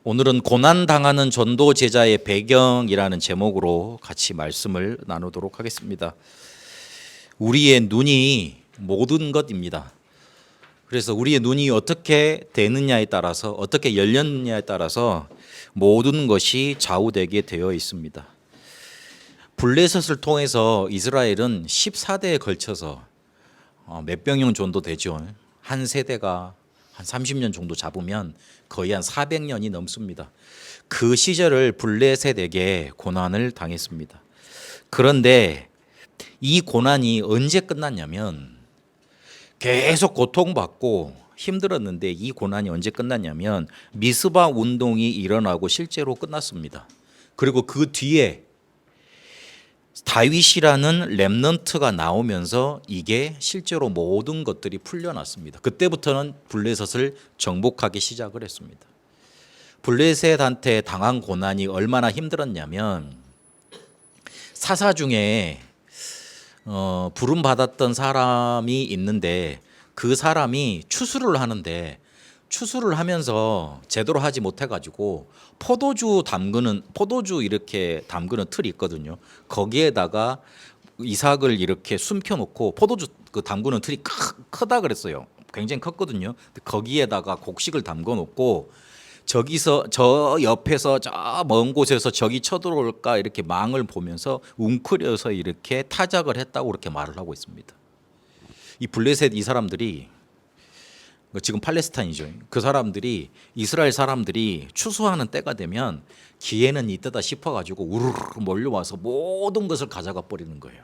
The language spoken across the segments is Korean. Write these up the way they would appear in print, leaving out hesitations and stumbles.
오늘은 고난당하는 전도 제자의 배경이라는 제목으로 같이 말씀을 나누도록 하겠습니다. 우리의 눈이 모든 것입니다. 그래서 우리의 눈이 어떻게 되느냐에 따라서, 어떻게 열렸느냐에 따라서 모든 것이 좌우되게 되어 있습니다. 블레셋을 통해서 이스라엘은 14대에 걸쳐서 몇 병영 정도 되죠. 한 세대가 한 30년 정도 잡으면 거의 한 400년이 넘습니다. 그 시절을 블레셋에게 고난을 당했습니다. 그런데 이 고난이 언제 끝났냐면, 계속 고통받고 힘들었는데 이 고난이 언제 끝났냐면 미스바 운동이 일어나고 실제로 끝났습니다. 그리고 그 뒤에 다윗이라는 렘넌트가 나오면서 이게 실제로 모든 것들이 풀려났습니다. 그때부터는 블레셋을 정복하기 시작을 했습니다. 블레셋한테 당한 고난이 얼마나 힘들었냐면, 사사 중에 부름 받았던 사람이 있는데 그 사람이 추수를 하는데, 추수를 하면서 제대로 하지 못해가지고 포도주 이렇게 담그는 틀이 있거든요. 거기에다가 이삭을 이렇게 숨겨놓고, 포도주 그 담그는 틀이 크다 그랬어요. 굉장히 컸거든요. 거기에다가 곡식을 담궈놓고 저기서 저 옆에서 저 먼 곳에서 적이 쳐들어올까 이렇게 망을 보면서 웅크려서 이렇게 타작을 했다고 그렇게 말을 하고 있습니다. 이 블레셋 이 사람들이, 지금 팔레스타인이죠. 그 사람들이, 이스라엘 사람들이 추수하는 때가 되면 기회는 이때다 싶어가지고 우르르 몰려와서 모든 것을 가져가 버리는 거예요.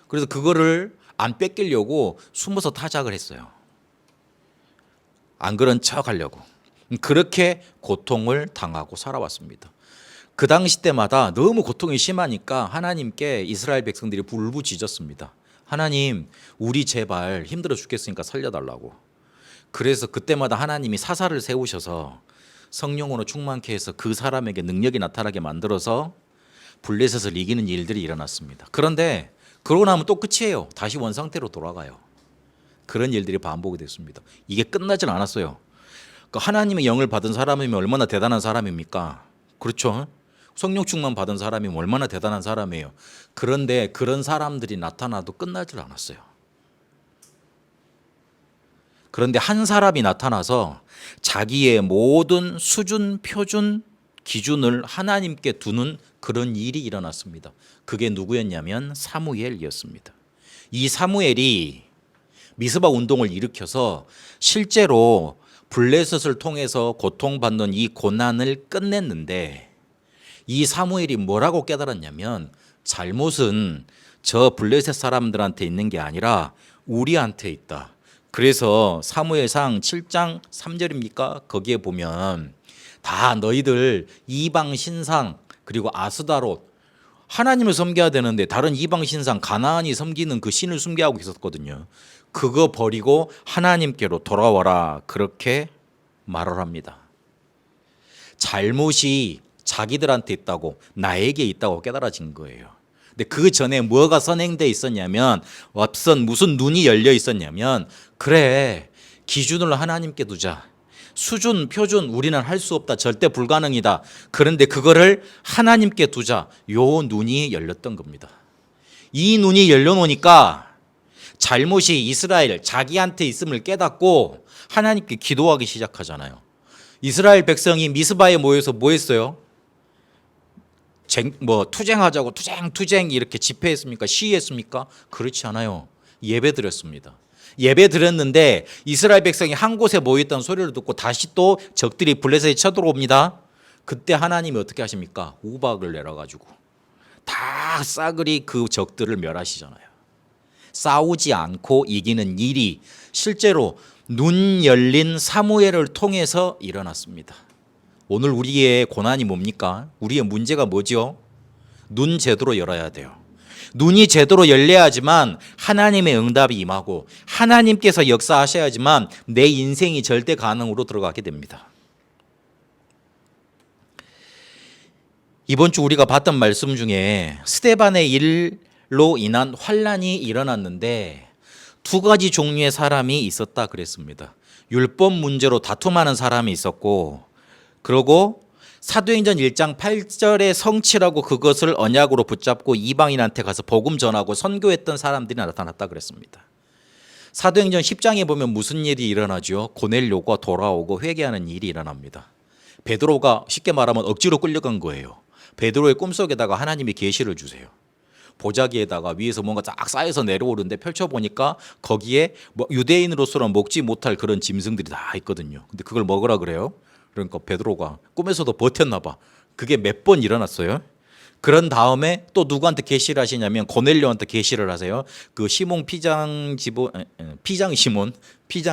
그래서 그거를 안 뺏기려고 숨어서 타작을 했어요. 안 그런 척 하려고. 그렇게 고통을 당하고 살아왔습니다. 그 당시 때마다 너무 고통이 심하니까 하나님께 이스라엘 백성들이 울부짖었습니다. 하나님, 우리 제발 힘들어 죽겠으니까 살려달라고. 그래서 그때마다 하나님이 사사를 세우셔서 성령으로 충만케 해서 그 사람에게 능력이 나타나게 만들어서 블레셋을 이기는 일들이 일어났습니다. 그런데 그러고 나면 또 끝이에요. 다시 원상태로 돌아가요. 그런 일들이 반복이 됐습니다. 이게 끝나질 않았어요. 하나님의 영을 받은 사람이면 얼마나 대단한 사람입니까? 그렇죠? 성령 충만 받은 사람이면 얼마나 대단한 사람이에요. 그런데 그런 사람들이 나타나도 끝나질 않았어요. 그런데 한 사람이 나타나서 자기의 모든 수준, 표준, 기준을 하나님께 두는 그런 일이 일어났습니다. 그게 누구였냐면 사무엘이었습니다. 이 사무엘이 미스바 운동을 일으켜서 실제로 블레셋을 통해서 고통받는 이 고난을 끝냈는데, 이 사무엘이 뭐라고 깨달았냐면, 잘못은 저 블레셋 사람들한테 있는 게 아니라 우리한테 있다. 그래서 사무엘상 7장 3절입니까? 거기에 보면 다 너희들 이방 신상 그리고 아스다롯, 하나님을 섬겨야 되는데 다른 이방 신상 가나안이 섬기는 그 신을 숭배하고 있었거든요. 그거 버리고 하나님께로 돌아와라, 그렇게 말을 합니다. 잘못이 자기들한테 있다고, 나에게 있다고 깨달아진 거예요. 근데 그 전에 뭐가 선행돼 있었냐면, 무슨 눈이 열려 있었냐면, 그래, 기준을 하나님께 두자. 수준, 표준 우리는 할 수 없다. 절대 불가능이다. 그런데 그거를 하나님께 두자. 요 눈이 열렸던 겁니다. 이 눈이 열려놓으니까 잘못이 이스라엘 자기한테 있음을 깨닫고 하나님께 기도하기 시작하잖아요. 이스라엘 백성이 미스바에 모여서 뭐 했어요? 투쟁하자고 투쟁 이렇게 집회했습니까? 시위했습니까? 그렇지 않아요. 예배 드렸습니다. 예배 드렸는데 이스라엘 백성이 한 곳에 모였던 소리를 듣고 다시 또 적들이 블레셋에 쳐들어옵니다. 그때 하나님이 어떻게 하십니까? 우박을 내려가지고 다 싸그리 그 적들을 멸하시잖아요. 싸우지 않고 이기는 일이 실제로 눈 열린 사무엘을 통해서 일어났습니다. 오늘 우리의 고난이 뭡니까? 우리의 문제가 뭐죠? 눈 제대로 열어야 돼요. 눈이 제대로 열려야지만 하나님의 응답이 임하고 하나님께서 역사하셔야지만 내 인생이 절대 가능으로 들어가게 됩니다. 이번 주 우리가 봤던 말씀 중에 스데반의 일로 인한 환란이 일어났는데 두 가지 종류의 사람이 있었다 그랬습니다. 율법 문제로 다툼하는 사람이 있었고, 그러고 사도행전 1장 8절의 성취라고 그것을 언약으로 붙잡고 이방인한테 가서 복음 전하고 선교했던 사람들이 나타났다 그랬습니다. 사도행전 10장에 보면 무슨 일이 일어나죠? 고넬료가 돌아오고 회개하는 일이 일어납니다. 베드로가 쉽게 말하면 억지로 끌려간 거예요. 베드로의 꿈속에다가 하나님이 계시를 주세요. 보자기에다가 위에서 뭔가 쫙 쌓여서 내려오는데 펼쳐보니까 거기에 뭐 유대인으로서는 먹지 못할 그런 짐승들이 다 있거든요. 근데 그걸 먹으라 그래요. 그러니까 베드로가 꿈에서도 버텼나 봐. 그게 몇 번 일어났어요. 그런 다음에 또 누구한테 계시를 하시냐면 고넬료한테 계시를 하세요. 그 시몬 피장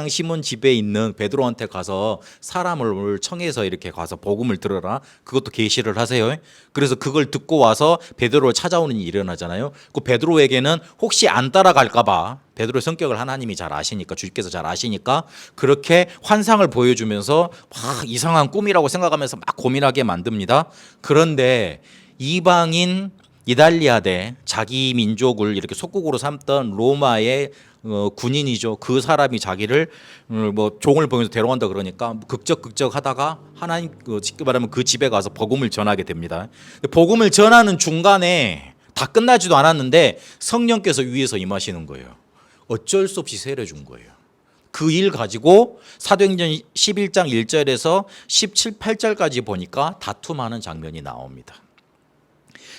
시몬 집에 있는 베드로한테 가서 사람을 청해서 이렇게 가서 복음을 들어라. 그것도 계시를 하세요. 그래서 그걸 듣고 와서 베드로를 찾아오는 일이 일어나잖아요. 그 베드로에게는 혹시 안 따라갈까봐 베드로의 성격을 하나님이 잘 아시니까 주님께서 잘 아시니까 그렇게 환상을 보여주면서 막 이상한 꿈이라고 생각하면서 막 고민하게 만듭니다. 그런데 이방인 이달리아대 자기 민족을 이렇게 속국으로 삼던 로마의 군인이죠. 그 사람이 자기를 뭐 종을 보면서 데려간다 그러니까 극적하다가 하나님 쉽게 말하면 그 집에 가서 복음을 전하게 됩니다. 복음을 전하는 중간에 다 끝나지도 않았는데 성령께서 위에서 임하시는 거예요. 어쩔 수 없이 세례 준 거예요. 그 일 가지고 사도행전 11장 1절에서 17, 8절까지 보니까 다툼하는 장면이 나옵니다.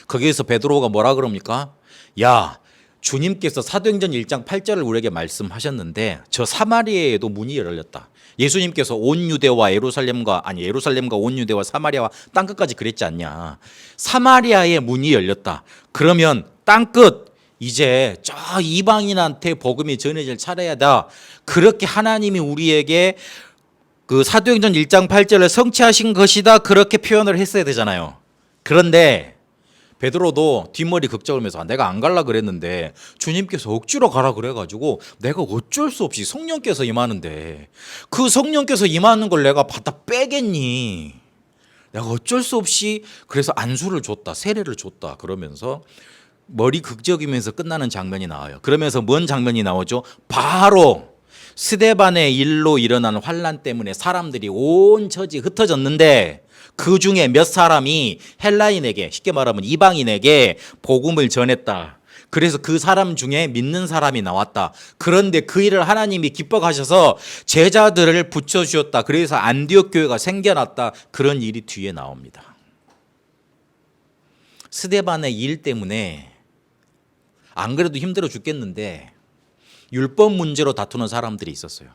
거기에서 베드로가 뭐라 그럽니까? 야, 주님께서 사도행전 1장 8절을 우리에게 말씀하셨는데 저 사마리아에도 문이 열렸다. 예수님께서 온 유대와 예루살렘과 온 유대와 사마리아와 땅끝까지 그랬지 않냐. 사마리아의 문이 열렸다. 그러면 땅끝 이제 저 이방인한테 복음이 전해질 차례다. 그렇게 하나님이 우리에게 그 사도행전 1장 8절을 성취하신 것이다. 그렇게 표현을 했어야 되잖아요. 그런데 베드로도 뒷머리 극적으면서 내가 안 갈라 그랬는데 주님께서 억지로 가라 그래가지고 내가 어쩔 수 없이 성령께서 임하는데 그 성령께서 임하는 걸 내가 받아 빼겠니? 내가 어쩔 수 없이 그래서 안수를 줬다, 세례를 줬다 그러면서 머리 극적이면서 끝나는 장면이 나와요. 그러면서 뭔 장면이 나오죠? 바로 스데반의 일로 일어나는 환란 때문에 사람들이 온 처지 흩어졌는데 그 중에 몇 사람이 헬라인에게 쉽게 말하면 이방인에게 복음을 전했다. 그래서 그 사람 중에 믿는 사람이 나왔다. 그런데 그 일을 하나님이 기뻐하셔서 제자들을 붙여주었다. 그래서 안디옥 교회가 생겨났다. 그런 일이 뒤에 나옵니다. 스데반의 일 때문에 안 그래도 힘들어 죽겠는데 율법 문제로 다투는 사람들이 있었어요.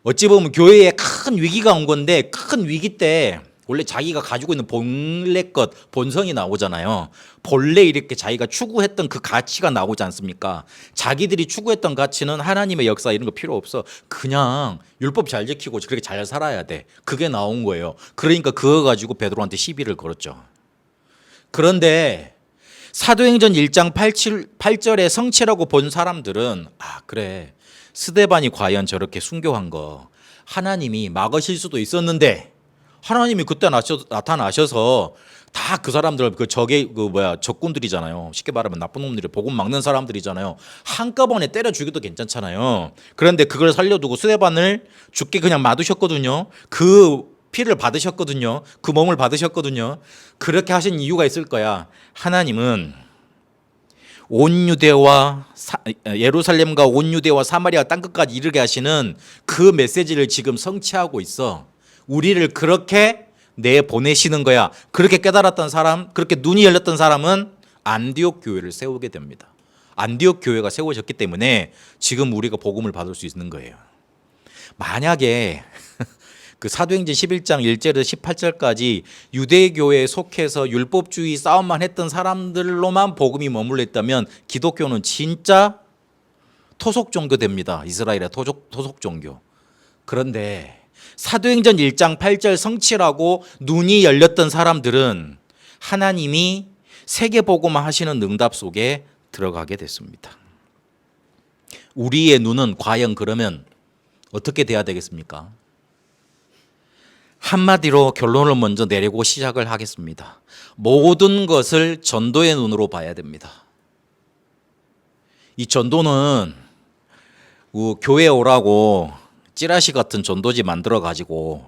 어찌 보면 교회에 큰 위기가 온 건데 큰 위기 때 원래 자기가 가지고 있는 본래것 본성이 나오잖아요. 본래 이렇게 자기가 추구했던 그 가치가 나오지 않습니까? 자기들이 추구했던 가치는 하나님의 역사 이런 거 필요 없어. 그냥 율법 잘 지키고 그렇게 잘 살아야 돼. 그게 나온 거예요. 그러니까 그거 가지고 베드로한테 시비를 걸었죠. 그런데 사도행전 1장 8절의 성취라고 본 사람들은 그래 스데반이 과연 저렇게 순교한 거 하나님이 막으실 수도 있었는데 하나님이 그때 나타나셔서 다 그 사람들 적군들이잖아요. 쉽게 말하면 나쁜 놈들이 복음 막는 사람들이잖아요. 한꺼번에 때려 죽여도 괜찮잖아요. 그런데 그걸 살려두고 스데반을 죽게 그냥 놔두셨거든요. 그 피를 받으셨거든요. 그 몸을 받으셨거든요. 그렇게 하신 이유가 있을 거야. 하나님은 온 유대와 예루살렘과 온 유대와 사마리아 땅끝까지 이르게 하시는 그 메시지를 지금 성취하고 있어. 우리를 그렇게 내보내시는 거야. 그렇게 깨달았던 사람, 그렇게 눈이 열렸던 사람은 안디옥 교회를 세우게 됩니다. 안디옥 교회가 세워졌기 때문에 지금 우리가 복음을 받을 수 있는 거예요. 만약에 그 사도행전 11장 1절에서 18절까지 유대교회에 속해서 율법주의 싸움만 했던 사람들로만 복음이 머물러 있다면 기독교는 진짜 토속 종교 됩니다. 이스라엘의 토속 종교. 그런데 사도행전 1장 8절 성취라고 눈이 열렸던 사람들은 하나님이 세계복음화 하시는 응답 속에 들어가게 됐습니다. 우리의 눈은 과연 그러면 어떻게 돼야 되겠습니까? 한마디로 결론을 먼저 내리고 시작을 하겠습니다. 모든 것을 전도의 눈으로 봐야 됩니다. 이 전도는 교회에 오라고 찌라시 같은 전도지 만들어 가지고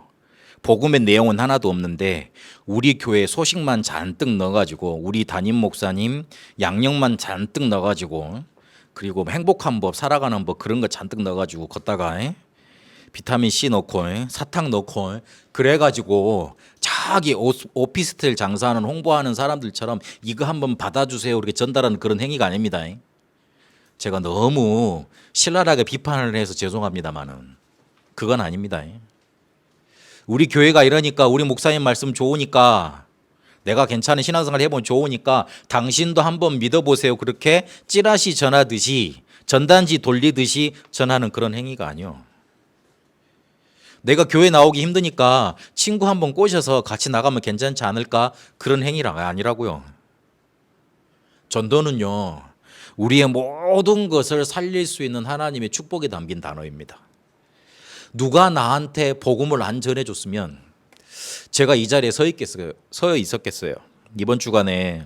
복음의 내용은 하나도 없는데 우리 교회 소식만 잔뜩 넣어가지고 우리 담임 목사님 양력만 잔뜩 넣어가지고 그리고 행복한 법 살아가는 법 그런 거 잔뜩 넣어가지고 걷다가 비타민 C 넣고 사탕 넣고 그래가지고 자기 오피스텔 장사하는 홍보하는 사람들처럼 이거 한번 받아주세요 이렇게 전달하는 그런 행위가 아닙니다. 제가 너무 신랄하게 비판을 해서 죄송합니다만은 그건 아닙니다. 우리 교회가 이러니까 우리 목사님 말씀 좋으니까 내가 괜찮은 신앙생활 해보면 좋으니까 당신도 한번 믿어보세요 그렇게 찌라시 전하듯이 전단지 돌리듯이 전하는 그런 행위가 아니요. 내가 교회 나오기 힘드니까 친구 한번 꼬셔서 같이 나가면 괜찮지 않을까 그런 행위가 아니라고요. 전도는요 우리의 모든 것을 살릴 수 있는 하나님의 축복이 담긴 단어입니다. 누가 나한테 복음을 안 전해줬으면 제가 이 자리에 서 있었겠어요. 이번 주간에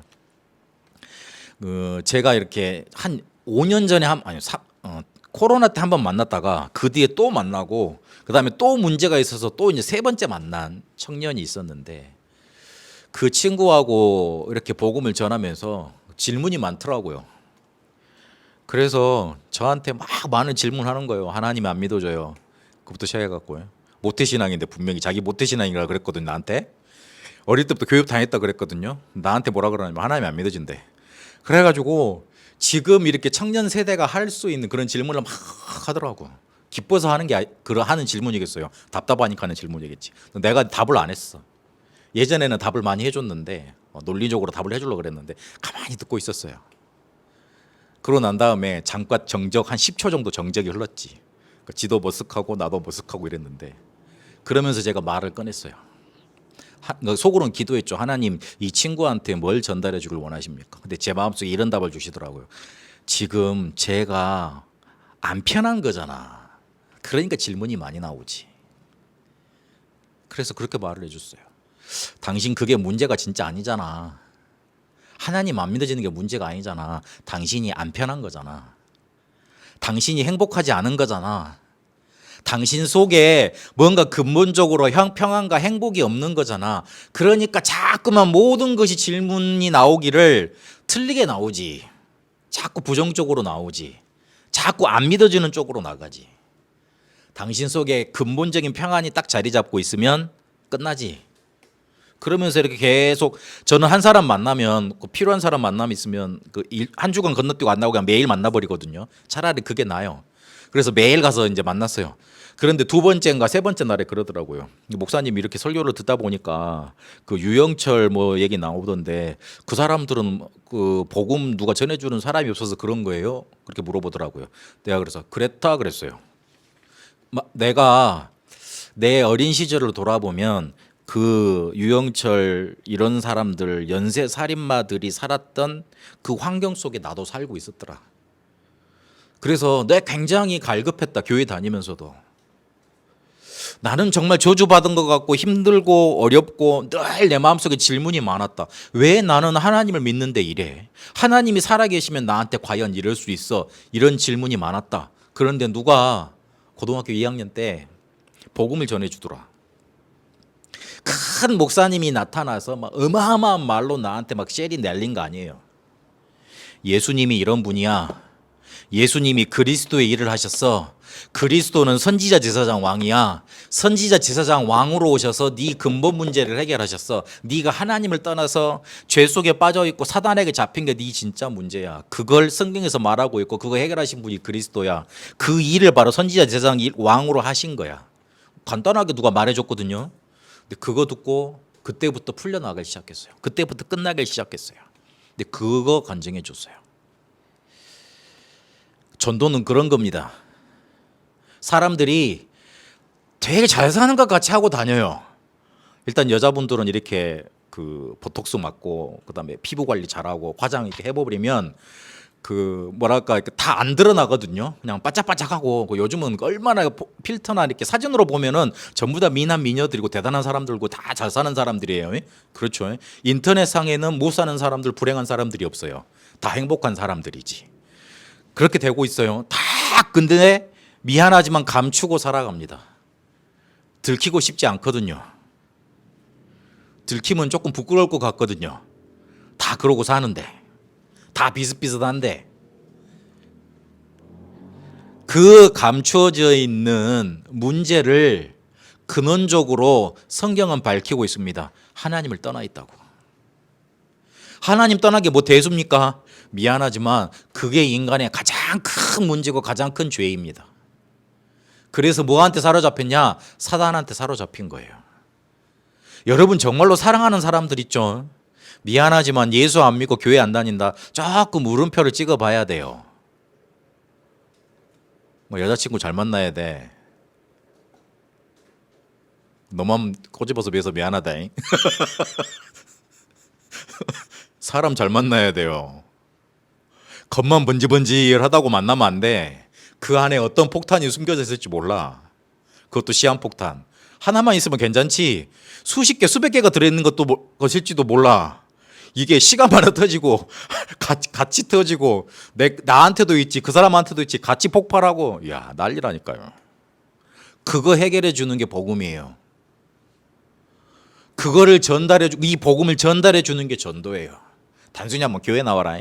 제가 이렇게 한 5년 전에 코로나 때 한 번 만났다가 그 뒤에 또 만나고 그다음에 또 문제가 있어서 또 이제 세 번째 만난 청년이 있었는데 그 친구하고 이렇게 복음을 전하면서 질문이 많더라고요. 그래서 저한테 막 많은 질문하는 거예요. 하나님 안 믿어줘요. 그부터 시작해갖고요. 모태신앙인데 분명히 자기 모태신앙이라 그랬거든요. 나한테 어릴 때부터 교육 다녔다 그랬거든요. 나한테 뭐라 그러냐면 하나님 안 믿어진대. 그래가지고 지금 이렇게 청년 세대가 할 수 있는 그런 질문을 막 하더라고. 기뻐서 하는 게 하는 질문이겠어요. 답답하니까 하는 질문이겠지. 내가 답을 안 했어. 예전에는 답을 많이 해줬는데 논리적으로 답을 해주려고 그랬는데 가만히 듣고 있었어요. 그러고 난 다음에 잠깐 정적 한 10초 정도 정적이 흘렀지. 지도 머쓱하고 나도 머쓱하고 이랬는데 그러면서 제가 말을 꺼냈어요. 속으로는 기도했죠. 하나님 이 친구한테 뭘 전달해 주길 원하십니까? 근데 제 마음속에 이런 답을 주시더라고요. 지금 제가 안 편한 거잖아. 그러니까 질문이 많이 나오지. 그래서 그렇게 말을 해줬어요. 당신 그게 문제가 진짜 아니잖아. 하나님 안 믿어지는 게 문제가 아니잖아. 당신이 안 편한 거잖아. 당신이 행복하지 않은 거잖아. 당신 속에 뭔가 근본적으로 평안과 행복이 없는 거잖아. 그러니까 자꾸만 모든 것이 질문이 나오기를 틀리게 나오지. 자꾸 부정적으로 나오지. 자꾸 안 믿어지는 쪽으로 나가지. 당신 속에 근본적인 평안이 딱 자리 잡고 있으면 끝나지. 그러면서 이렇게 계속 저는 한 사람 만나면 필요한 사람 만남 있으면 한 주간 건너뛰고 안 나오고 그냥 매일 만나버리거든요. 차라리 그게 나아요. 그래서 매일 가서 이제 만났어요. 그런데 두 번째인가 세 번째 날에 그러더라고요. 목사님이 이렇게 설교를 듣다 보니까 그 유영철 뭐 얘기 나오던데 그 사람들은 그 복음 누가 전해주는 사람이 없어서 그런 거예요. 그렇게 물어보더라고요. 내가 그래서 그랬다 그랬어요. 내가 내 어린 시절을 돌아보면 그 유영철 이런 사람들 연쇄 살인마들이 살았던 그 환경 속에 나도 살고 있었더라. 그래서 내가 굉장히 갈급했다. 교회 다니면서도. 나는 정말 저주받은 것 같고 힘들고 어렵고 늘 내 마음속에 질문이 많았다. 왜 나는 하나님을 믿는데 이래? 하나님이 살아계시면 나한테 과연 이럴 수 있어? 이런 질문이 많았다. 그런데 누가 고등학교 2학년 때 복음을 전해주더라. 큰 목사님이 나타나서 막 어마어마한 말로 나한테 막 쉐리 날린 거 아니에요. 예수님이 이런 분이야. 예수님이 그리스도의 일을 하셨어. 그리스도는 선지자 제사장 왕이야. 선지자 제사장 왕으로 오셔서 네 근본 문제를 해결하셨어. 네가 하나님을 떠나서 죄 속에 빠져 있고 사단에게 잡힌 게 네 진짜 문제야. 그걸 성경에서 말하고 있고 그거 해결하신 분이 그리스도야. 그 일을 바로 선지자 제사장 왕으로 하신 거야. 간단하게 누가 말해줬거든요. 근데 그거 듣고 그때부터 풀려나가기 시작했어요. 그때부터 끝나기 시작했어요. 근데 그거 간증해 줬어요. 전도는 그런 겁니다. 사람들이 되게 잘 사는 것 같이 하고 다녀요. 일단 여자분들은 이렇게 그 보톡스 맞고 그다음에 피부 관리 잘하고 화장 이렇게 해버리면 그 뭐랄까 다 안 드러나거든요. 그냥 바짝바짝하고 요즘은 얼마나 필터나 이렇게 사진으로 보면은 전부 다 미남 미녀들이고 대단한 사람들고 다 잘 사는 사람들이에요. 그렇죠. 인터넷상에는 못 사는 사람들, 불행한 사람들이 없어요. 다 행복한 사람들이지. 그렇게 되고 있어요. 다 근데 미안하지만 감추고 살아갑니다. 들키고 싶지 않거든요. 들키면 조금 부끄러울 것 같거든요. 다 그러고 사는데, 다 비슷비슷한데, 그 감추어져 있는 문제를 근원적으로 성경은 밝히고 있습니다. 하나님을 떠나 있다고. 하나님 떠나게 뭐 대수입니까? 미안하지만 그게 인간의 가장 큰 문제고 가장 큰 죄입니다. 그래서 뭐한테 사로잡혔냐? 사단한테 사로잡힌 거예요. 여러분 정말로 사랑하는 사람들 있죠? 미안하지만 예수 안 믿고 교회 안 다닌다. 자꾸 물음표를 찍어봐야 돼요. 뭐 여자친구 잘 만나야 돼. 너만 꼬집어서 비해서 미안하다. 사람 잘 만나야 돼요. 겉만 번지번지하다고 만나면 안 돼. 그 안에 어떤 폭탄이 숨겨져 있을지 몰라. 그것도 시한폭탄. 하나만 있으면 괜찮지. 수십 개, 수백 개가 들어있는 것일지도 몰라. 이게 시간마다 터지고 같이 터지고 나한테도 있지 그 사람한테도 있지 같이 폭발하고 야 난리라니까요. 그거 해결해 주는 게 복음이에요. 그거를 전달해 이 복음을 전달해 주는 게 전도예요. 단순히 한번 교회 나와라.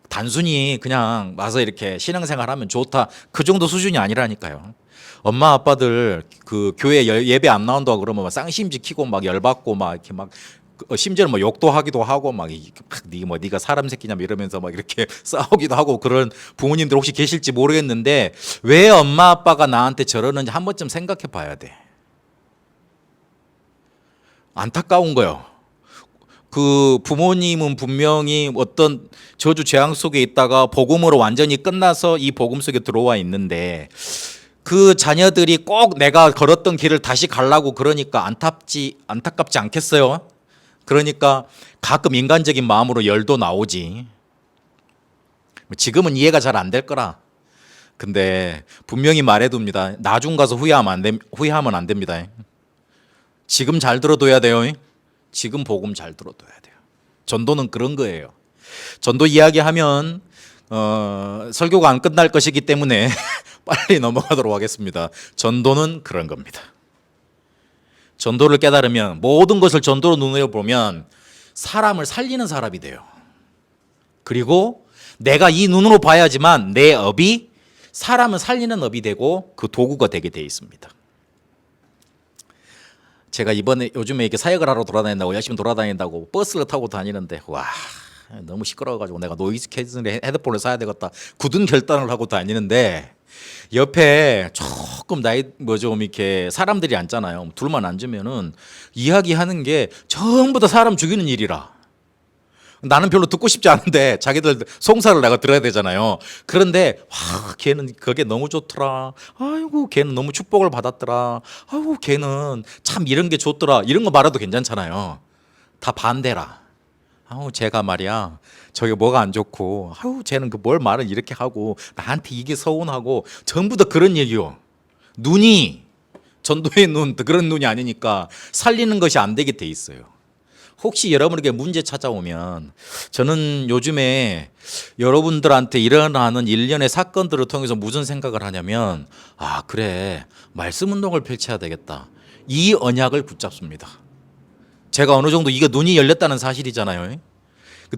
단순히 그냥 와서 이렇게 신앙생활하면 좋다. 그 정도 수준이 아니라니까요. 엄마 아빠들 그 교회 예배 안 나온다고 그러면 막 쌍심지 키고 막 열받고 막 이렇게 막 심지어는 뭐 욕도 하기도 하고 막 네가 사람 새끼냐 이러면서 막 이렇게 싸우기도 하고 그런 부모님들 혹시 계실지 모르겠는데 왜 엄마 아빠가 나한테 저러는지 한 번쯤 생각해 봐야 돼. 안타까운 거요. 그 부모님은 분명히 어떤 저주 재앙 속에 있다가 복음으로 완전히 끝나서 이 복음 속에 들어와 있는데 그 자녀들이 꼭 내가 걸었던 길을 다시 가려고 그러니까 안타깝지 않겠어요? 그러니까 가끔 인간적인 마음으로 열도 나오지. 지금은 이해가 잘 안 될 거라. 근데 분명히 말해둡니다. 나중 가서 후회하면 안 됩니다. 지금 잘 들어둬야 돼요. 지금 복음 잘 들어둬야 돼요. 전도는 그런 거예요. 전도 이야기하면 설교가 안 끝날 것이기 때문에 빨리 넘어가도록 하겠습니다. 전도는 그런 겁니다. 전도를 깨달으면 모든 것을 전도로 눈으로 보면 사람을 살리는 사람이 돼요. 그리고 내가 이 눈으로 봐야지만 내 업이 사람을 살리는 업이 되고 그 도구가 되게 돼 있습니다. 제가 요즘에 이렇게 사역을 하러 돌아다닌다고 열심히 돌아다닌다고 버스를 타고 다니는데 와 너무 시끄러워가지고 내가 노이즈 캔슬링 헤드폰을 사야 되겠다 굳은 결단을 하고 다니는데 옆에 조금 나이 좀 이렇게 사람들이 앉잖아요. 둘만 앉으면은 이야기하는 게 전부 다 사람 죽이는 일이라. 나는 별로 듣고 싶지 않은데 자기들 송사를 내가 들어야 되잖아요. 그런데 와 걔는 그게 너무 좋더라. 아이고 걔는 너무 축복을 받았더라. 아이고 걔는 참 이런 게 좋더라. 이런 거 말해도 괜찮잖아요. 다 반대라. 아우 제가 말이야 저게 뭐가 안 좋고 아우 쟤는 그 뭘 말을 이렇게 하고 나한테 이게 서운하고 전부 다 그런 얘기요. 눈이 전도의 눈 그런 눈이 아니니까 살리는 것이 안 되게 돼 있어요. 혹시 여러분에게 문제 찾아오면 저는 요즘에 여러분들한테 일어나는 일련의 사건들을 통해서 무슨 생각을 하냐면 아 그래 말씀 운동을 펼쳐야 되겠다. 이 언약을 붙잡습니다. 제가 어느 정도 이게 눈이 열렸다는 사실이잖아요.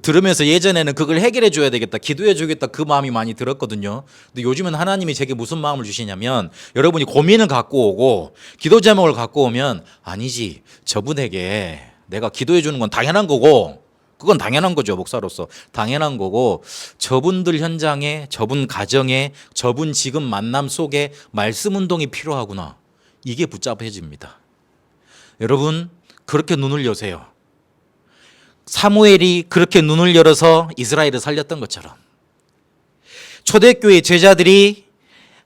들으면서 예전에는 그걸 해결해 줘야 되겠다, 기도해 주겠다 그 마음이 많이 들었거든요. 근데 요즘은 하나님이 제게 무슨 마음을 주시냐면 여러분이 고민을 갖고 오고 기도 제목을 갖고 오면 아니지 저분에게 내가 기도해 주는 건 당연한 거고 그건 당연한 거죠. 목사로서 당연한 거고 저분들 현장에 저분 가정에 저분 지금 만남 속에 말씀 운동이 필요하구나. 이게 붙잡혀집니다. 여러분 그렇게 눈을 여세요. 사무엘이 그렇게 눈을 열어서 이스라엘을 살렸던 것처럼 초대교회 제자들이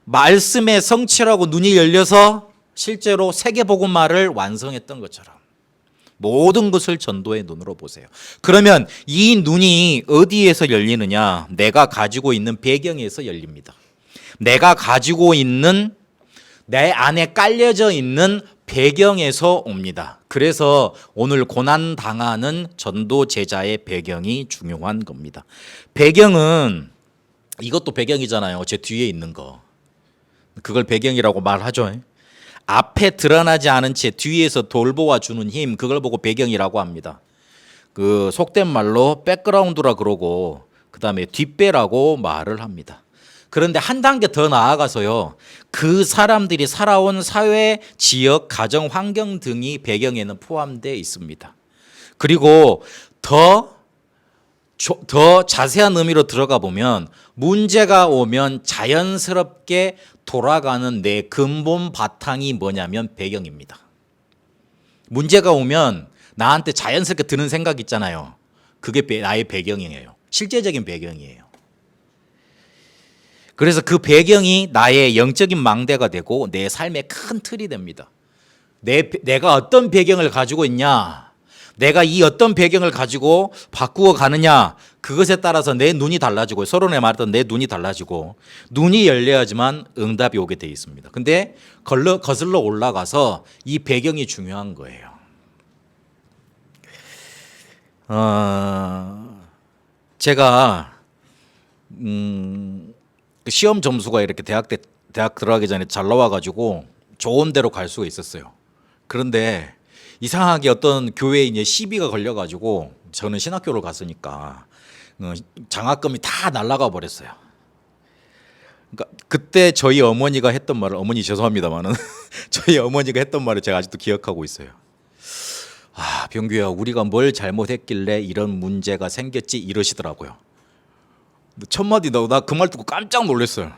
말씀의 성취라고 눈이 열려서 실제로 세계복음화를 완성했던 것처럼 모든 것을 전도의 눈으로 보세요. 그러면 이 눈이 어디에서 열리느냐? 내가 가지고 있는 배경에서 열립니다. 내가 가지고 있는 내 안에 깔려져 있는 배경에서 옵니다. 그래서 오늘 고난 당하는 전도 제자의 배경이 중요한 겁니다. 배경은 이것도 배경이잖아요. 제 뒤에 있는 거. 그걸 배경이라고 말하죠. 앞에 드러나지 않은 채 뒤에서 돌보아 주는 힘, 그걸 보고 배경이라고 합니다. 그 속된 말로 백그라운드라 그러고 그다음에 뒷배라고 말을 합니다. 그런데 한 단계 더 나아가서요, 그 사람들이 살아온 사회, 지역, 가정, 환경 등이 배경에는 포함되어 있습니다. 그리고 더 자세한 의미로 들어가 보면 문제가 오면 자연스럽게 돌아가는 내 근본 바탕이 뭐냐면 배경입니다. 문제가 오면 나한테 자연스럽게 드는 생각 있잖아요. 그게 나의 배경이에요. 실제적인 배경이에요. 그래서 그 배경이 나의 영적인 망대가 되고 내 삶의 큰 틀이 됩니다. 내가 어떤 배경을 가지고 있냐, 내가 이 어떤 배경을 가지고 바꾸어 가느냐, 그것에 따라서 내 눈이 달라지고, 서론에 말했던 내 눈이 달라지고, 눈이 열려야지만 응답이 오게 돼 있습니다. 근데 거슬러 올라가서 이 배경이 중요한 거예요. 제가 시험 점수가 이렇게 대학 들어가기 전에 잘 나와가지고 좋은 데로 갈 수가 있었어요. 그런데 이상하게 어떤 교회에 이제 시비가 걸려가지고, 저는 신학교를 갔으니까 장학금이 다 날아가 버렸어요. 그러니까 그때 저희 어머니가 했던 말을, 어머니 죄송합니다만은 저희 어머니가 했던 말을 제가 아직도 기억하고 있어요. 아, 병규야, 우리가 뭘 잘못했길래 이런 문제가 생겼지, 이러시더라고요. 첫 마디 나 그 말 듣고 깜짝 놀랐어요.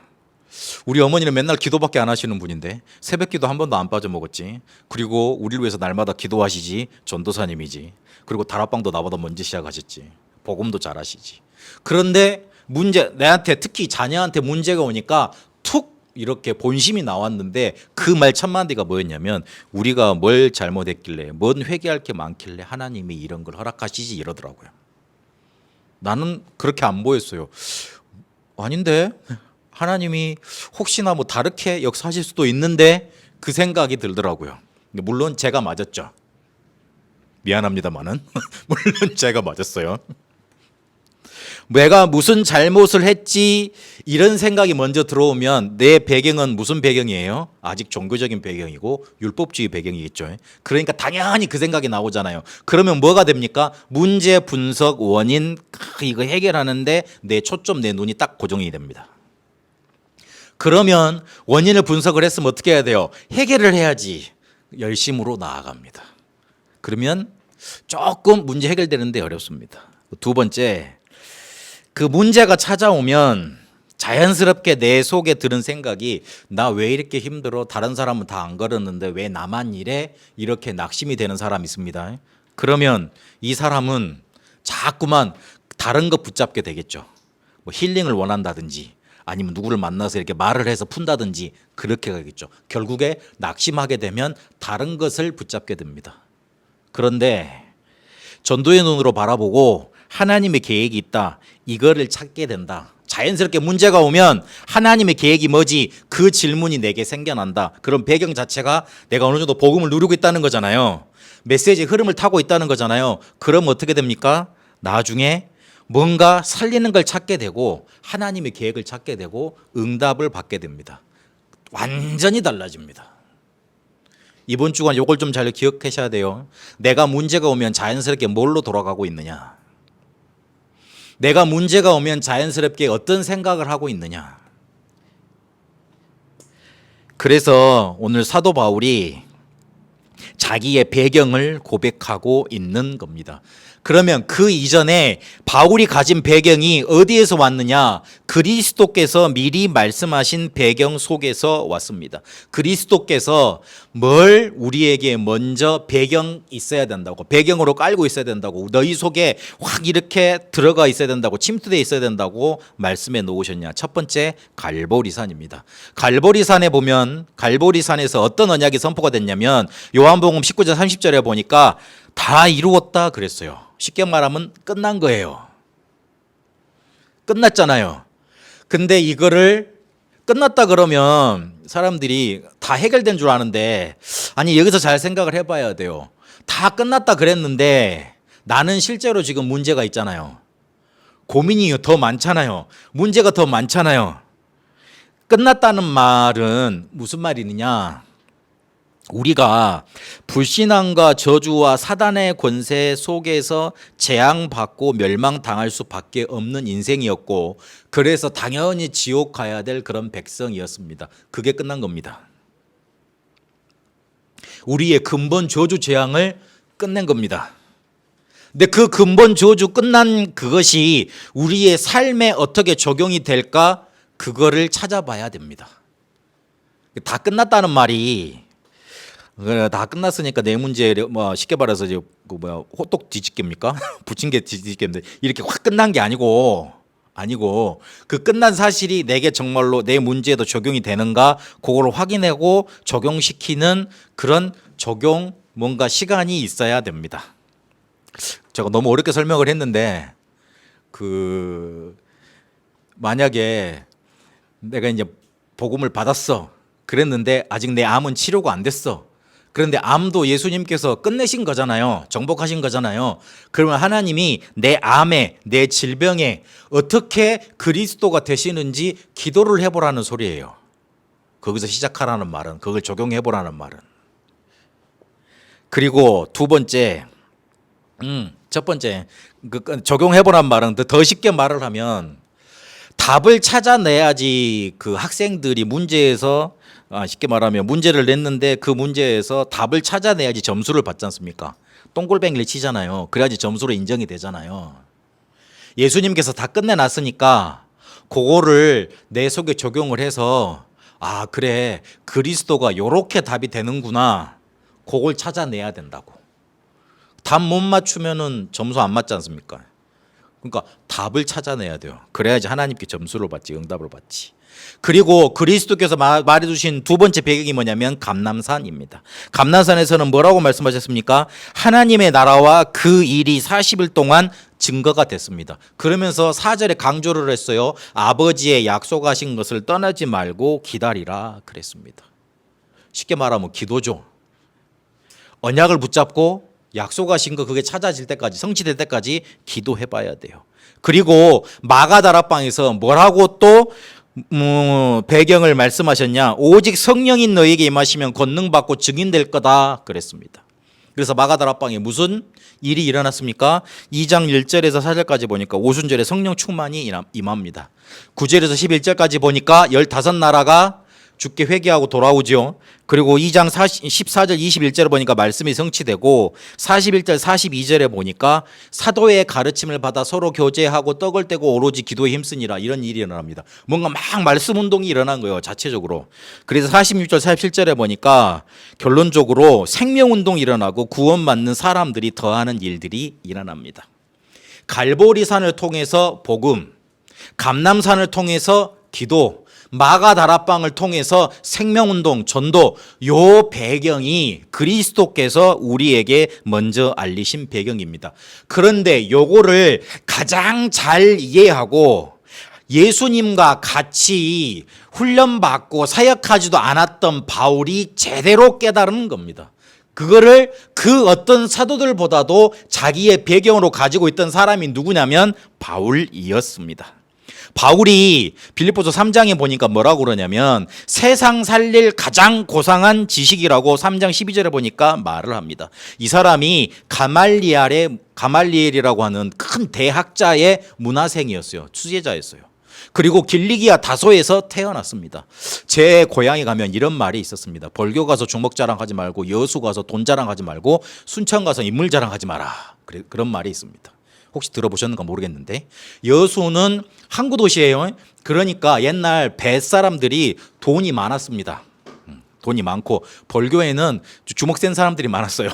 우리 어머니는 맨날 기도밖에 안 하시는 분인데 새벽 기도 한 번도 안 빠져먹었지. 그리고 우리를 위해서 날마다 기도하시지, 전도사님이지. 그리고 다락방도 나보다 먼저 시작하셨지. 복음도 잘하시지. 그런데 내한테, 특히 자녀한테 문제가 오니까 툭 이렇게 본심이 나왔는데, 그 말 첫 마디가 뭐였냐면, 우리가 뭘 잘못했길래, 뭔 회개할 게 많길래 하나님이 이런 걸 허락하시지, 이러더라고요. 나는 그렇게 안 보였어요. 아닌데 하나님이 혹시나 뭐 다르게 역사하실 수도 있는데, 그 생각이 들더라고요. 물론 제가 맞았죠. 미안합니다만은 물론 제가 맞았어요. 내가 무슨 잘못을 했지, 이런 생각이 먼저 들어오면 내 배경은 무슨 배경이에요? 아직 종교적인 배경이고 율법주의 배경이겠죠. 그러니까 당연히 그 생각이 나오잖아요. 그러면 뭐가 됩니까? 문제 분석, 원인, 이거 해결하는데 내 초점, 내 눈이 딱 고정이 됩니다. 그러면 원인을 분석을 했으면 어떻게 해야 돼요? 해결을 해야지. 열심으로 나아갑니다. 그러면 조금 문제 해결되는데 어렵습니다. 두 번째, 그 문제가 찾아오면 자연스럽게 내 속에 드는 생각이, 나 왜 이렇게 힘들어? 다른 사람은 다 안 그러는데 왜 나만 이래? 이렇게 낙심이 되는 사람이 있습니다. 그러면 이 사람은 자꾸만 다른 것 붙잡게 되겠죠. 뭐 힐링을 원한다든지, 아니면 누구를 만나서 이렇게 말을 해서 푼다든지, 그렇게 가겠죠. 결국에 낙심하게 되면 다른 것을 붙잡게 됩니다. 그런데 전도의 눈으로 바라보고 하나님의 계획이 있다, 이거를 찾게 된다. 자연스럽게 문제가 오면 하나님의 계획이 뭐지? 그 질문이 내게 생겨난다. 그런 배경 자체가 내가 어느 정도 복음을 누리고 있다는 거잖아요. 메시지의 흐름을 타고 있다는 거잖아요. 그럼 어떻게 됩니까? 나중에 뭔가 살리는 걸 찾게 되고 하나님의 계획을 찾게 되고 응답을 받게 됩니다. 완전히 달라집니다. 이번 주간 이걸 좀 잘 기억하셔야 돼요. 내가 문제가 오면 자연스럽게 뭘로 돌아가고 있느냐? 내가 문제가 오면 자연스럽게 어떤 생각을 하고 있느냐? 그래서 오늘 사도 바울이 자기의 배경을 고백하고 있는 겁니다. 그러면 그 이전에 바울이 가진 배경이 어디에서 왔느냐? 그리스도께서 미리 말씀하신 배경 속에서 왔습니다. 그리스도께서 뭘 우리에게 먼저 배경 있어야 된다고, 배경으로 깔고 있어야 된다고, 너희 속에 확 이렇게 들어가 있어야 된다고, 침투되어 있어야 된다고 말씀해 놓으셨냐? 첫 번째, 갈보리산입니다. 갈보리산에 보면, 갈보리산에서 어떤 언약이 선포가 됐냐면, 요한복음 19장 30절에 보니까 다 이루었다 그랬어요. 쉽게 말하면 끝난 거예요. 끝났잖아요. 근데 이거를 끝났다 그러면 사람들이 다 해결된 줄 아는데, 아니 여기서 잘 생각을 해봐야 돼요. 다 끝났다 그랬는데 나는 실제로 지금 문제가 있잖아요. 고민이 더 많잖아요. 문제가 더 많잖아요. 끝났다는 말은 무슨 말이느냐? 우리가 불신앙과 저주와 사단의 권세 속에서 재앙받고 멸망당할 수밖에 없는 인생이었고, 그래서 당연히 지옥 가야 될 그런 백성이었습니다. 그게 끝난 겁니다. 우리의 근본 저주 재앙을 끝낸 겁니다. 근데 그 근본 저주 끝난 그것이 우리의 삶에 어떻게 적용이 될까? 그거를 찾아봐야 됩니다. 다 끝났다는 말이, 다 끝났으니까 내 문제 뭐 쉽게 말해서 이제 그 뭐야 호떡 뒤집개입니까? 부침개 뒤집개인데 이렇게 확 끝난 게 아니고 그 끝난 사실이 내게 정말로 내 문제에도 적용이 되는가 그걸 확인하고 적용시키는 그런 적용 뭔가 시간이 있어야 됩니다. 제가 너무 어렵게 설명을 했는데 그 만약에 내가 이제 복음을 받았어. 그랬는데 아직 내 암은 치료가 안 됐어. 그런데 암도 예수님께서 끝내신 거잖아요. 정복하신 거잖아요. 그러면 하나님이 내 암에, 내 질병에 어떻게 그리스도가 되시는지 기도를 해보라는 소리예요. 거기서 시작하라는 말은, 그걸 적용해보라는 말은. 그리고 두 번째, 첫 번째, 적용해보라는 말은 더 쉽게 말을 하면 답을 찾아내야지 그 학생들이 문제에서 쉽게 말하면 문제를 냈는데 그 문제에서 답을 찾아내야지 점수를 받지 않습니까? 똥골뱅이를 치잖아요. 그래야지 점수로 인정이 되잖아요. 예수님께서 다 끝내놨으니까 그거를 내 속에 적용을 해서 아 그래 그리스도가 요렇게 답이 되는구나 그걸 찾아내야 된다고. 답 못 맞추면은 점수 안 맞지 않습니까? 그러니까 답을 찾아내야 돼요. 그래야지 하나님께 점수를 받지, 응답을 받지. 그리고 그리스도께서 말해주신 두 번째 배경이 뭐냐면 감람산입니다. 감람산에서는 뭐라고 말씀하셨습니까? 하나님의 나라와 그 일이 40일 동안 증거가 됐습니다. 그러면서 4절에 강조를 했어요. 아버지의 약속하신 것을 떠나지 말고 기다리라 그랬습니다. 쉽게 말하면 기도죠. 언약을 붙잡고 약속하신 거 그게 찾아질 때까지, 성취될 때까지 기도해 봐야 돼요. 그리고 마가다락방에서 뭐라고 또 배경을 말씀하셨냐? 오직 성령인 너에게 임하시면 권능 받고 증인될 거다 그랬습니다. 그래서 마가다락방에 무슨 일이 일어났습니까? 2장 1절에서 4절까지 보니까 오순절에 성령 충만이 임합니다. 9절에서 11절까지 보니까 15나라가 주께 회개하고 돌아오죠. 그리고 2장 14절 21절에 보니까 말씀이 성취되고 41절 42절에 보니까 사도의 가르침을 받아 서로 교제하고 떡을 떼고 오로지 기도에 힘쓰니라 이런 일이 일어납니다. 뭔가 막 말씀 운동이 일어난 거예요. 자체적으로. 그래서 46절 47절에 보니까 결론적으로 생명 운동이 일어나고 구원받는 사람들이 더하는 일들이 일어납니다. 갈보리산을 통해서 복음, 감람산을 통해서 기도, 마가다락방을 통해서 생명운동, 전도 요 배경이 그리스도께서 우리에게 먼저 알리신 배경입니다. 그런데 요거를 가장 잘 이해하고 예수님과 같이 훈련받고 사역하지도 않았던 바울이 제대로 깨달은 겁니다. 그거를 그 어떤 사도들보다도 자기의 배경으로 가지고 있던 사람이 누구냐면 바울이었습니다. 바울이 빌립보서 3장에 보니까 뭐라고 그러냐면 세상 살릴 가장 고상한 지식이라고 3장 12절에 보니까 말을 합니다. 이 사람이 가말리엘이라고 하는 큰 대학자의 문화생이었어요. 취재자였어요. 그리고 길리기아 다소에서 태어났습니다. 제 고향에 가면 이런 말이 있었습니다. 벌교 가서 주먹 자랑하지 말고 여수 가서 돈 자랑하지 말고 순천 가서 인물 자랑하지 마라. 그런 말이 있습니다. 혹시 들어보셨는가 모르겠는데 여수는 항구 도시예요. 그러니까 옛날 뱃사람들이 돈이 많았습니다. 돈이 많고 벌교에는 주먹 센 사람들이 많았어요.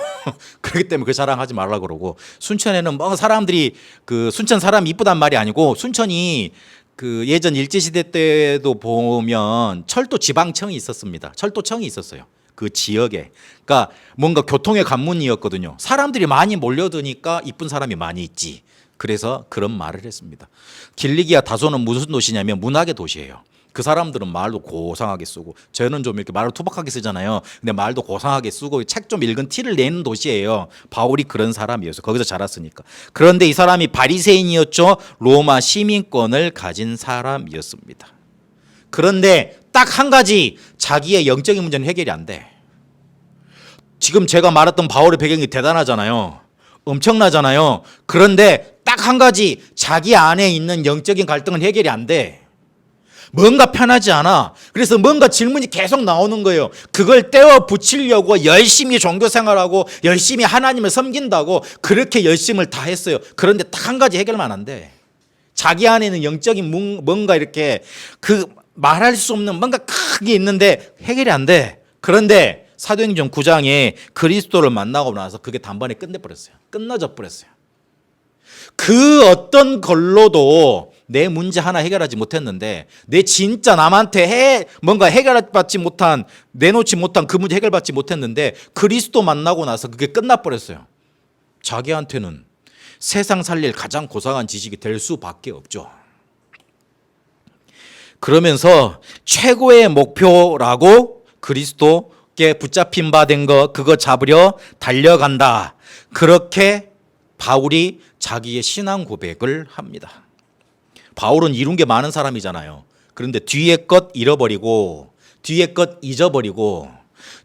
그렇기 때문에 그 자랑하지 말라 그러고 순천에는 뭐 사람들이 그 순천 사람이 이쁘단 말이 아니고 순천이 그 예전 일제시대 때도 보면 철도 지방청이 있었습니다. 철도청이 있었어요. 그 지역에. 그러니까 뭔가 교통의 관문이었거든요. 사람들이 많이 몰려드니까 이쁜 사람이 많이 있지. 그래서 그런 말을 했습니다. 길리기아 다소는 무슨 도시냐면 문학의 도시예요. 그 사람들은 말도 고상하게 쓰고 저는 좀 이렇게 말을 투박하게 쓰잖아요. 근데 말도 고상하게 쓰고 책 좀 읽은 티를 내는 도시예요. 바울이 그런 사람이었어요. 거기서 자랐으니까. 그런데 이 사람이 바리새인이었죠. 로마 시민권을 가진 사람이었습니다. 그런데 딱 한 가지 자기의 영적인 문제는 해결이 안 돼. 지금 제가 말했던 바울의 배경이 대단하잖아요. 엄청나잖아요. 그런데 딱 한 가지, 자기 안에 있는 영적인 갈등은 해결이 안 돼. 뭔가 편하지 않아. 그래서 뭔가 질문이 계속 나오는 거예요. 그걸 떼어 붙이려고 열심히 종교 생활하고 열심히 하나님을 섬긴다고 그렇게 열심을 다 했어요. 그런데 딱 한 가지 해결만 안 돼. 자기 안에 있는 영적인 뭔가 이렇게 그 말할 수 없는 뭔가 크게 있는데 해결이 안 돼. 그런데 사도행전 9장에 그리스도를 만나고 나서 그게 단번에 끝내버렸어요. 끝나져 버렸어요. 그 어떤 걸로도 내 문제 하나 해결하지 못했는데, 내 진짜 남한테 뭔가 해결받지 못한, 내놓지 못한 그 문제 해결받지 못했는데 그리스도 만나고 나서 그게 끝나버렸어요. 자기한테는 세상 살릴 가장 고상한 지식이 될 수밖에 없죠. 그러면서 최고의 목표라고 그리스도께 붙잡힌 바 된 거, 그거 잡으려 달려간다. 그렇게 바울이 자기의 신앙 고백을 합니다. 바울은 이룬 게 많은 사람이잖아요. 그런데 뒤에 것 잃어버리고 뒤에 것 잊어버리고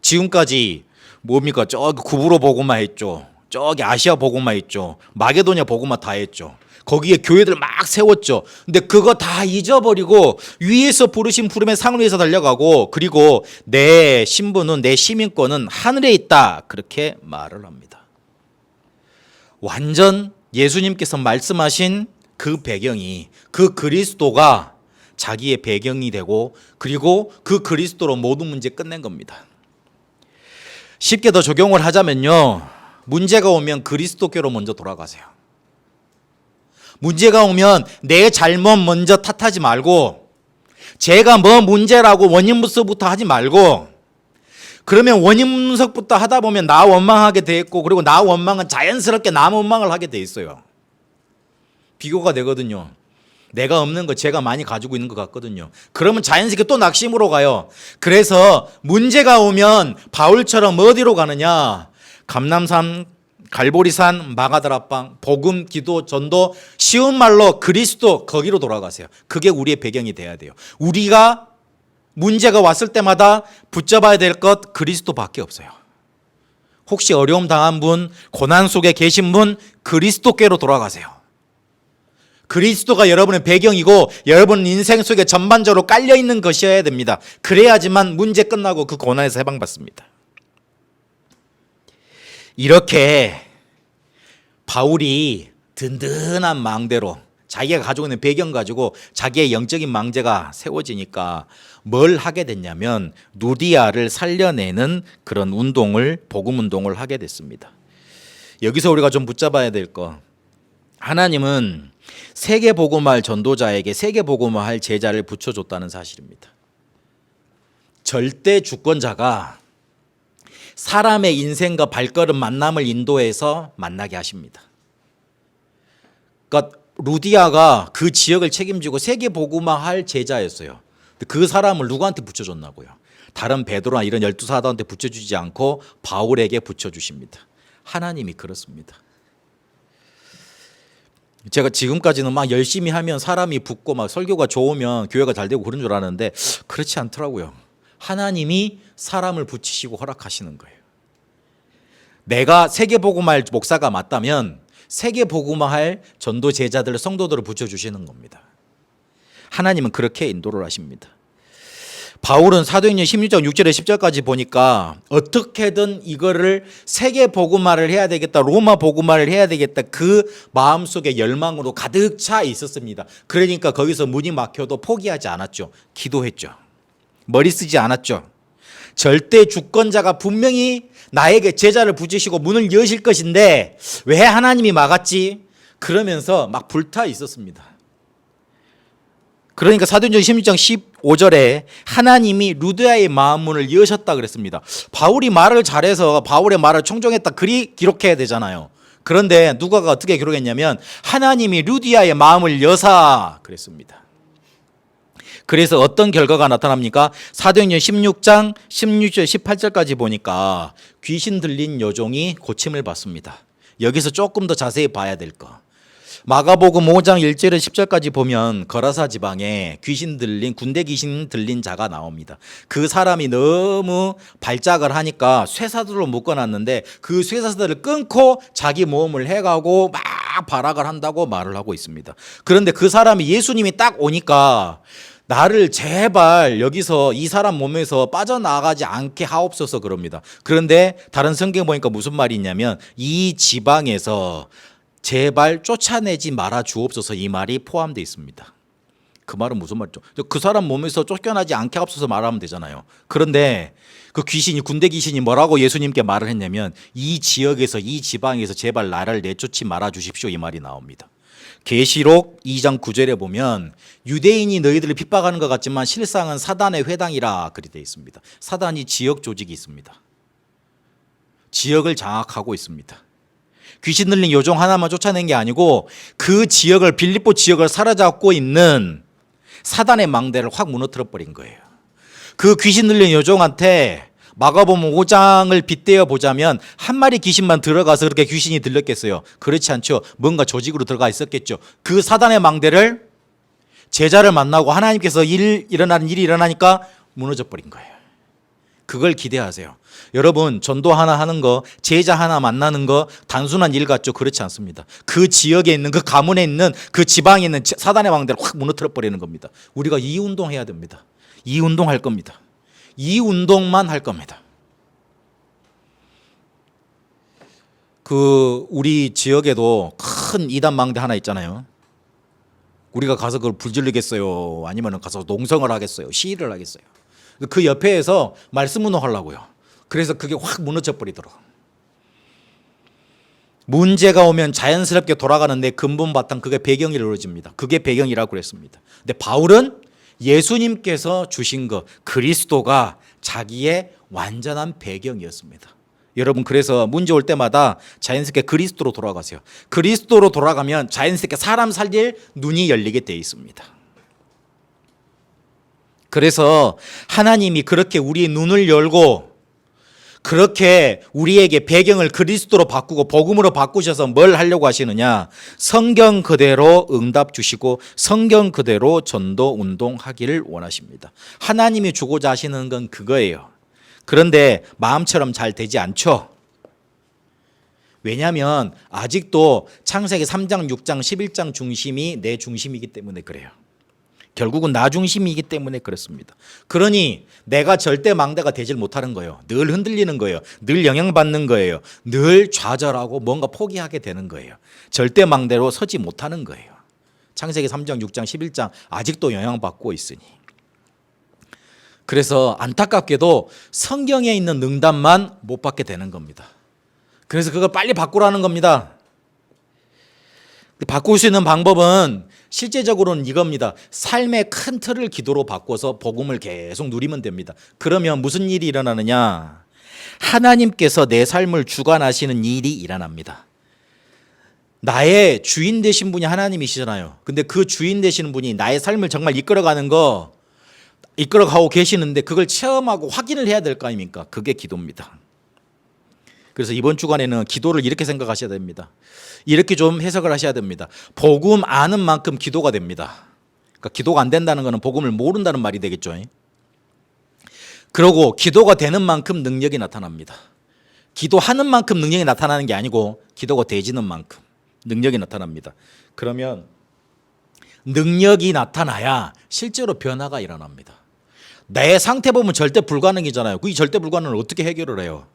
지금까지 뭡니까? 저기 구브로 보고만 했죠. 저기 아시아 보고만 했죠. 마게도냐 보고만 다 했죠. 거기에 교회들 막 세웠죠. 근데 그거 다 잊어버리고 위에서 부르신 부름의 상을 위해서 달려가고, 그리고 내 신분은, 내 시민권은 하늘에 있다. 그렇게 말을 합니다. 완전 예수님께서 말씀하신 그 배경이, 그 그리스도가 자기의 배경이 되고, 그리고 그 그리스도로 모든 문제 끝낸 겁니다. 쉽게 더 적용을 하자면요, 문제가 오면 그리스도께로 먼저 돌아가세요. 문제가 오면 내 잘못 먼저 탓하지 말고, 제가 뭐 문제라고 원인 분석부터 하지 말고, 그러면 원인 분석부터 하다 보면 나 원망하게 돼 있고, 그리고 나 원망은 자연스럽게 남 원망을 하게 돼 있어요. 비교가 되거든요. 내가 없는 거 제가 많이 가지고 있는 것 같거든요. 그러면 자연스럽게 또 낙심으로 가요. 그래서 문제가 오면 바울처럼 어디로 가느냐? 감람산, 갈보리산, 마가다락방, 복음, 기도, 전도, 쉬운 말로 그리스도, 거기로 돌아가세요. 그게 우리의 배경이 돼야 돼요. 우리가 문제가 왔을 때마다 붙잡아야 될 것 그리스도밖에 없어요. 혹시 어려움 당한 분, 고난 속에 계신 분, 그리스도께로 돌아가세요. 그리스도가 여러분의 배경이고 여러분 인생 속에 전반적으로 깔려있는 것이어야 됩니다. 그래야지만 문제 끝나고 그 고난에서 해방받습니다. 이렇게 바울이 든든한 망대로 자기가 가지고 있는 배경 가지고 자기의 영적인 망대가 세워지니까 뭘 하게 됐냐면 누디아를 살려내는 그런 운동을, 복음 운동을 하게 됐습니다. 여기서 우리가 좀 붙잡아야 될 거, 하나님은 세계 복음할 전도자에게 세계 복음할 제자를 붙여줬다는 사실입니다. 절대 주권자가 사람의 인생과 발걸음 만남을 인도해서 만나게 하십니다. 그러니까 루디아가 그 지역을 책임지고 세계 복음화할 제자였어요. 그 사람을 누구한테 붙여줬나고요? 다른 베드로나 이런 12사도한테 붙여주지 않고 바울에게 붙여주십니다. 하나님이 그렇습니다. 제가 지금까지는 막 열심히 하면 사람이 붙고 막 설교가 좋으면 교회가 잘 되고 그런 줄 알았는데 그렇지 않더라고요. 하나님이 사람을 붙이시고 허락하시는 거예요. 내가 세계복음화할 목사가 맞다면 세계복음화할 전도 제자들, 성도들을 붙여주시는 겁니다. 하나님은 그렇게 인도를 하십니다. 바울은 사도행전 16장 6절에 10절까지 보니까 어떻게든 이거를 세계 복음화를 해야 되겠다, 로마 복음화를 해야 되겠다, 그 마음속에 열망으로 가득 차 있었습니다. 그러니까 거기서 문이 막혀도 포기하지 않았죠. 기도했죠. 머리 쓰지 않았죠. 절대 주권자가 분명히 나에게 제자를 붙이시고 문을 여실 것인데 왜 하나님이 막았지? 그러면서 막 불타 있었습니다. 그러니까 사도행전 16장 15절에 하나님이 루디아의 마음 문을 여셨다 그랬습니다. 바울이 말을 잘해서 바울의 말을 청종했다 그리 기록해야 되잖아요. 그런데 누가가 어떻게 기록했냐면 하나님이 루디아의 마음을 여사 그랬습니다. 그래서 어떤 결과가 나타납니까? 사도행전 16장 16절 18절까지 보니까 귀신 들린 여종이 고침을 받습니다. 여기서 조금 더 자세히 봐야 될 거. 마가복음 5장 1절에서 10절까지 보면 거라사 지방에 귀신 들린 군대 귀신 들린 자가 나옵니다. 그 사람이 너무 발작을 하니까 쇠사슬로 묶어놨는데 그 쇠사슬을 끊고 자기 몸을 해가고 막 발악을 한다고 말을 하고 있습니다. 그런데 그 사람이 예수님이 딱 오니까 나를 제발 여기서 이 사람 몸에서 빠져나가지 않게 하옵소서 그럽니다. 그런데 다른 성경 보니까 무슨 말이 있냐면 이 지방에서 제발 쫓아내지 말아 주옵소서 이 말이 포함되어 있습니다. 그 말은 무슨 말이죠? 그 사람 몸에서 쫓겨나지 않게 하옵소서 말하면 되잖아요. 그런데 그 귀신이 군대 귀신이 뭐라고 예수님께 말을 했냐면 이 지역에서 이 지방에서 제발 나를 내쫓지 말아 주십시오 이 말이 나옵니다. 계시록 2장 9절에 보면 유대인이 너희들을 핍박하는 것 같지만 실상은 사단의 회당이라 그리 되어 있습니다. 사단이 지역 조직이 있습니다. 지역을 장악하고 있습니다. 귀신 들린 요종 하나만 쫓아낸 게 아니고 그 지역을 빌립보 지역을 사로잡고 있는 사단의 망대를 확 무너뜨려 버린 거예요. 그 귀신 들린 요종한테 마가복음 5장을 빗대어 보자면 한 마리 귀신만 들어가서 그렇게 귀신이 들렸겠어요? 그렇지 않죠. 뭔가 조직으로 들어가 있었겠죠. 그 사단의 망대를 제자를 만나고 하나님께서 일어나는 일이 일어나니까 무너져 버린 거예요. 그걸 기대하세요. 여러분 전도 하나 하는 거, 제자 하나 만나는 거 단순한 일 같죠? 그렇지 않습니다. 그 지역에 있는 그 가문에 있는 그 지방에 있는 사단의 망대를 확 무너뜨려 버리는 겁니다. 우리가 이 운동해야 됩니다. 이 운동할 겁니다. 이 운동만 할 겁니다. 그 우리 지역에도 큰 이단 망대 하나 있잖아요. 우리가 가서 그걸 불질르겠어요? 아니면 가서 농성을 하겠어요? 시위를 하겠어요? 그 옆에서 말씀 운동하려고요. 그래서 그게 확 무너져 버리도록. 문제가 오면 자연스럽게 돌아가는데 근본 바탕 그게 배경이 이루어집니다. 그게 배경이라고 그랬습니다. 근데 바울은 예수님께서 주신 것 그리스도가 자기의 완전한 배경이었습니다. 여러분 그래서 문제 올 때마다 자연스럽게 그리스도로 돌아가세요. 그리스도로 돌아가면 자연스럽게 사람 살릴 눈이 열리게 되어 있습니다. 그래서 하나님이 그렇게 우리의 눈을 열고 그렇게 우리에게 배경을 그리스도로 바꾸고 복음으로 바꾸셔서 뭘 하려고 하시느냐? 성경 그대로 응답 주시고 성경 그대로 전도 운동하기를 원하십니다. 하나님이 주고자 하시는 건 그거예요. 그런데 마음처럼 잘 되지 않죠. 왜냐하면 아직도 창세기 3장, 6장, 11장 중심이 내 중심이기 때문에 그래요. 결국은 나 중심이기 때문에 그렇습니다. 그러니 내가 절대 망대가 되질 못하는 거예요. 늘 흔들리는 거예요. 늘 영향받는 거예요. 늘 좌절하고 뭔가 포기하게 되는 거예요. 절대 망대로 서지 못하는 거예요. 창세기 3장, 6장, 11장 아직도 영향받고 있으니. 그래서 안타깝게도 성경에 있는 응답만 못 받게 되는 겁니다. 그래서 그걸 빨리 바꾸라는 겁니다. 바꿀 수 있는 방법은 실제적으로는 이겁니다. 삶의 큰 틀을 기도로 바꿔서 복음을 계속 누리면 됩니다. 그러면 무슨 일이 일어나느냐? 하나님께서 내 삶을 주관하시는 일이 일어납니다. 나의 주인 되신 분이 하나님이시잖아요. 근데 그 주인 되시는 분이 나의 삶을 정말 이끌어가고 계시는데 그걸 체험하고 확인을 해야 될 거 아닙니까? 그게 기도입니다. 그래서 이번 주간에는 기도를 이렇게 생각하셔야 됩니다. 이렇게 좀 해석을 하셔야 됩니다. 복음 아는 만큼 기도가 됩니다. 그러니까 기도가 안 된다는 것은 복음을 모른다는 말이 되겠죠. 그리고 기도가 되는 만큼 능력이 나타납니다. 기도하는 만큼 능력이 나타나는 게 아니고 기도가 되지는 만큼 능력이 나타납니다. 그러면 능력이 나타나야 실제로 변화가 일어납니다. 내 상태 보면 절대 불가능이잖아요. 이 절대 불가능을 어떻게 해결을 해요?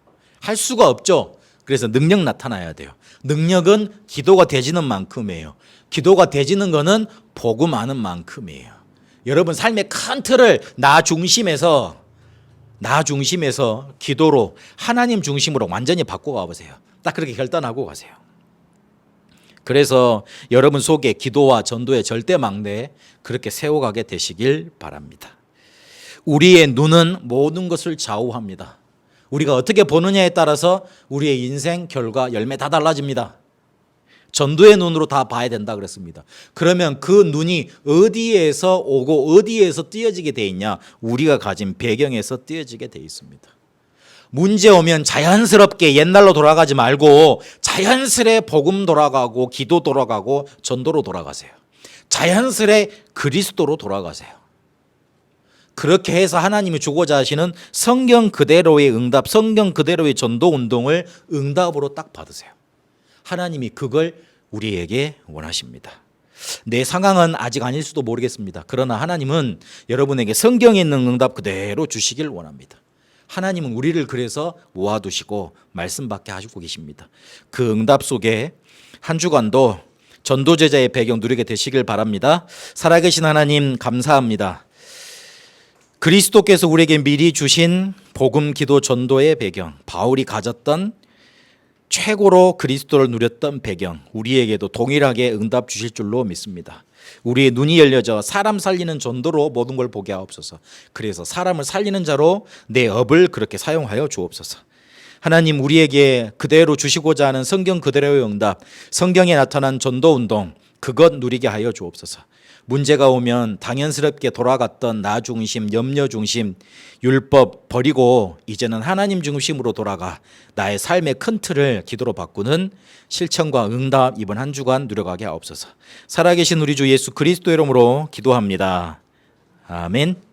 할 수가 없죠. 그래서 능력 나타나야 돼요. 능력은 기도가 되지는 만큼이에요. 기도가 되지는 거는 복음 아는 만큼이에요. 여러분 삶의 큰 틀을 나 중심에서 기도로 하나님 중심으로 완전히 바꿔가 보세요. 딱 그렇게 결단하고 가세요. 그래서 여러분 속에 기도와 전도의 절대 망대 그렇게 세워가게 되시길 바랍니다. 우리의 눈은 모든 것을 좌우합니다. 우리가 어떻게 보느냐에 따라서 우리의 인생, 결과, 열매 다 달라집니다. 전도의 눈으로 다 봐야 된다 그랬습니다. 그러면 그 눈이 어디에서 오고 어디에서 띄어지게 돼 있냐? 우리가 가진 배경에서 띄어지게 돼 있습니다. 문제 오면 자연스럽게 옛날로 돌아가지 말고 자연스레 복음 돌아가고 기도 돌아가고 전도로 돌아가세요. 자연스레 그리스도로 돌아가세요. 그렇게 해서 하나님이 주고자 하시는 성경 그대로의 응답, 성경 그대로의 전도 운동을 응답으로 딱 받으세요. 하나님이 그걸 우리에게 원하십니다. 내 상황은 아직 아닐 수도 모르겠습니다. 그러나 하나님은 여러분에게 성경에 있는 응답 그대로 주시길 원합니다. 하나님은 우리를 그래서 모아두시고 말씀받게 하시고 계십니다. 그 응답 속에 한 주간도 전도제자의 배경 누리게 되시길 바랍니다. 살아계신 하나님 감사합니다. 그리스도께서 우리에게 미리 주신 복음 기도 전도의 배경, 바울이 가졌던 최고로 그리스도를 누렸던 배경, 우리에게도 동일하게 응답 주실 줄로 믿습니다. 우리의 눈이 열려져 사람 살리는 전도로 모든 걸 보게 하옵소서. 그래서 사람을 살리는 자로 내 업을 그렇게 사용하여 주옵소서. 하나님, 우리에게 그대로 주시고자 하는 성경 그대로의 응답, 성경에 나타난 전도 운동, 그것 누리게 하여 주옵소서. 문제가 오면 당연스럽게 돌아갔던 나 중심, 염려 중심, 율법 버리고 이제는 하나님 중심으로 돌아가 나의 삶의 큰 틀을 기도로 바꾸는 실천과 응답 이번 한 주간 누려가게 하옵소서. 살아계신 우리 주 예수 그리스도 이름으로 기도합니다. 아멘.